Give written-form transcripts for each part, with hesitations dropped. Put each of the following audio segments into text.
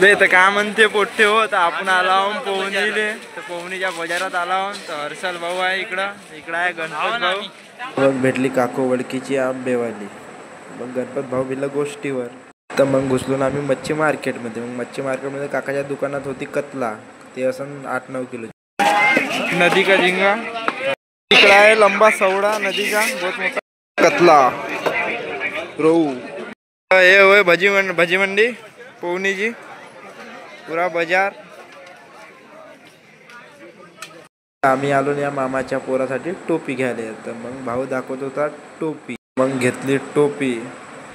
बे तर काय म्हणते पोट्टे हो. तर आपण आला पोहणीले. तर पोहणीच्या बाजारात आला तर हर्षल भाऊ आहे इकडं. इकडं आहे गणपत भाऊ. मग भेटली काको वडकीची आंबेवाली. मग गणपत भाऊ बिला गोष्टीवर. तर मग घुसलो ना आम्ही मच्छी मार्केटमध्ये. मग मच्छी मार्केटमध्ये काकाच्या दुकानात होती कतला. ते असं 8-9 किलो. नदी का झिंगा. इकडं आहे लंबा सवडा नदी का बहुत मोठा कतला रोहू. हे होय भजी मंडी पोहणीची. पुरा बाजार. आम्ही आलो या मामाच्या पोरासाठी टोपी घ्यायला. तर मग भाऊ दाखवत होता टोपी. मग घेतली टोपी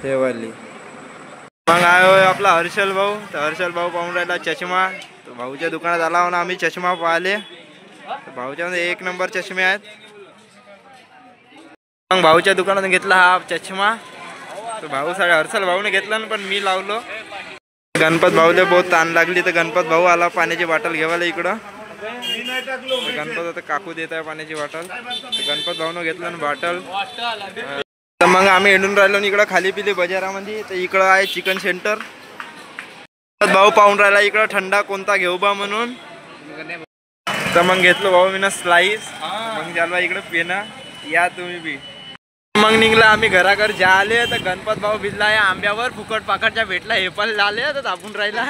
हे वाली. मग आहे आपला हर्षल भाऊ. तर हर्षल भाऊ पाहून राहिला चष्मा. तर भाऊच्या दुकानात आला ना आम्ही चष्मा पाहिले. तर भाऊच्या मध्ये 1 नंबर चष्मे आहेत. मग भाऊच्या दुकानात घेतला हा चष्मा. तर भाऊ साडे हर्षल भाऊने घेतला ना पण मी लावलो. गणपत भाऊले बहुत ताण लागली. तर गणपत भाऊ आला पाण्याची बॉटल घेवायला इकडं. गणपत आता काकू देत आहे पाण्याची बॉटल. गणपत भाऊनं घेतलं ना बॉटल. तर मग आम्ही हिंडून राहिलो इकडं खाली पिली बाजारामध्ये. तर इकडं आहे चिकन सेंटर. भाऊ पाहून राहिला इकडं थंडा कोणता घेऊ बा म्हणून. तर मग घेतलो भाऊ मी स्लाइस. मग चालवा इकडं पेना या तुम्ही बी. मग निघला आम्ही घराकडे जा आले. तर गणपत भाऊ भिजला या आंब्यावर फुकट पाकटच्या भेटला हे पण लाले तर आपण राहिला.